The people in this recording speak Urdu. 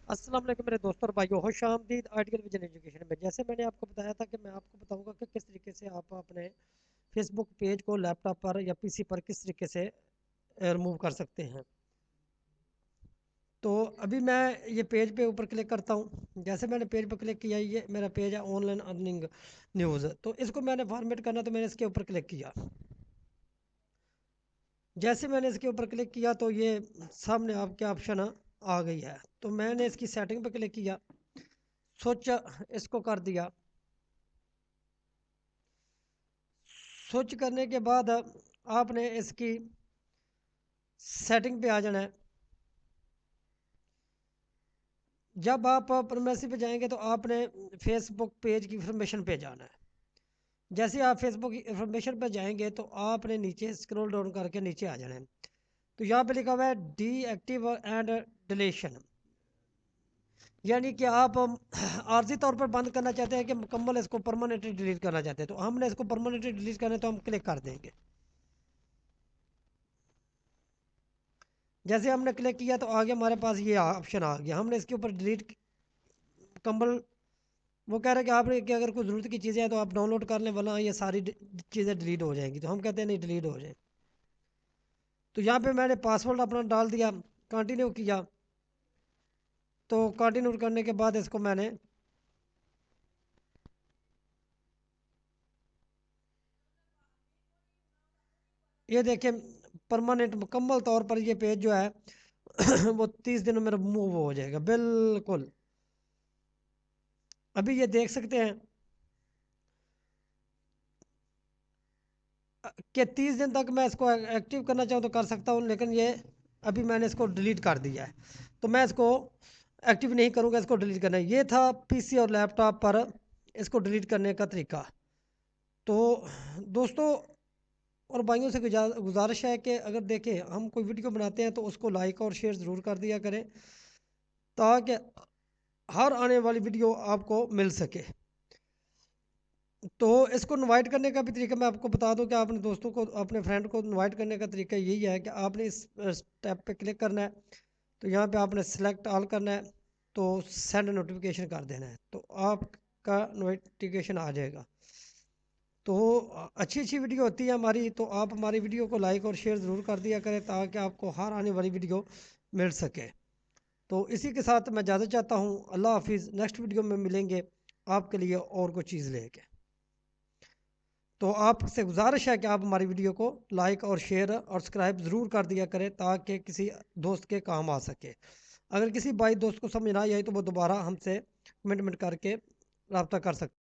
السلام علیکم میرے دوستوں اور بھائیوں، خوش آمدید آئیڈیل ویژن ایجوکیشن میں۔ جیسے میں نے آپ کو بتایا تھا کہ میں آپ کو بتاؤں گا کہ کس طریقے سے آپ اپنے فیس بک پیج کو لیپ ٹاپ پر یا پی سی پر کس طریقے سے ریموو کر سکتے ہیں۔ تو ابھی میں یہ پیج پہ اوپر کلک کرتا ہوں۔ جیسے میں نے پیج پہ کلک کیا، یہ میرا پیج ہے آن لائن ارننگ نیوز، تو اس کو میں نے فارمیٹ کرنا، تو میں نے اس کے اوپر کلک کیا۔ جیسے میں نے اس کے اوپر کلک کیا تو یہ سامنے آپ کے آپشن آ گئی ہے، تو میں نے اس کی سیٹنگ پہ کلک کیا، سوچ اس کو کر دیا۔ سوچ کرنے کے بعد آپ نے اس کی سیٹنگ پہ آ جانا ہے۔ جب آپ پرمیسی پہ جائیں گے تو آپ نے فیس بک پیج کی انفارمیشن پہ جانا ہے۔ جیسے آپ فیس بک انفارمیشن پہ جائیں گے تو آپ نے نیچے اسکرول ڈاؤن کر کے نیچے آ جانا ہے۔ تو یہاں پہ لکھا ہوا ہے ڈی ایکٹیو اینڈ ڈیلیشن، یعنی کہ آپ عارضی طور پر بند کرنا چاہتے ہیں کہ مکمل اس کو پرماننٹلی ڈیلیٹ کرنا چاہتے ہیں۔ تو ہم نے اس کو پرماننٹلی ڈیلیٹ کرنا ہے تو ہم کلک کر دیں گے۔ جیسے ہم نے کلک کیا تو آگے ہمارے پاس یہ آپشن آ گیا، ہم نے اس کے اوپر ڈیلیٹ مکمل، وہ کہہ رہے ہیں کہ آپ نے کہ اگر کوئی ضرورت کی چیزیں ہیں تو آپ ڈاؤن لوڈ کر لیں، ورنہ یہ ساری چیزیں ڈیلیٹ ہو جائیں گی۔ تو ہم کہتے ہیں نہیں، ڈیلیٹ ہو جائیں۔ تو یہاں پہ میں نے پاسورڈ اپنا ڈال دیا، کنٹینیو کیا۔ تو کنٹینیو کرنے کے بعد اس کو میں نے یہ دیکھیں پرماننٹ مکمل طور پر یہ پیج جو ہے وہ 30 دنوں میں ریموو ہو جائے گا بالکل۔ ابھی یہ دیکھ سکتے ہیں کہ 30 دن تک میں اس کو ایکٹیو کرنا چاہوں تو کر سکتا ہوں، لیکن یہ ابھی میں نے اس کو ڈیلیٹ کر دیا ہے، تو میں اس کو ایکٹیو نہیں کروں گا، اس کو ڈیلیٹ کرنا ہے۔ یہ تھا پی سی اور لیپ ٹاپ پر اس کو ڈیلیٹ کرنے کا طریقہ۔ تو دوستوں اور بھائیوں سے گزارش ہے کہ اگر دیکھیں ہم کوئی ویڈیو بناتے ہیں تو اس کو لائک اور شیئر ضرور کر دیا کریں، تاکہ ہر آنے والی ویڈیو آپ کو مل سکے۔ تو اس کو انوائٹ کرنے کا بھی طریقہ میں آپ کو بتا دوں کہ آپ نے دوستوں کو، اپنے فرینڈ کو انوائٹ کرنے کا طریقہ یہی ہے کہ آپ نے اس ٹیب پہ کلک کرنا ہے، تو یہاں پہ آپ نے سلیکٹ آل کرنا ہے، تو سینڈ نوٹیفیکیشن کر دینا ہے، تو آپ کا نوٹیفیکیشن آ جائے گا۔ تو اچھی اچھی ویڈیو ہوتی ہے ہماری، تو آپ ہماری ویڈیو کو لائک اور شیئر ضرور کر دیا کریں تاکہ آپ کو ہر آنے والی ویڈیو مل سکے۔ تو اسی کے ساتھ میں اجازت چاہتا ہوں، اللہ حافظ۔ نیکسٹ ویڈیو میں ملیں گے آپ کے لیے اور کوئی چیز لے کے۔ تو آپ سے گزارش ہے کہ آپ ہماری ویڈیو کو لائک اور شیئر اور سبسکرائب ضرور کر دیا کریں تاکہ کسی دوست کے کام آ سکے۔ اگر کسی بھائی دوست کو سمجھ نہ آئی تو وہ دوبارہ ہم سے کمنٹ کر کے رابطہ کر سکتے۔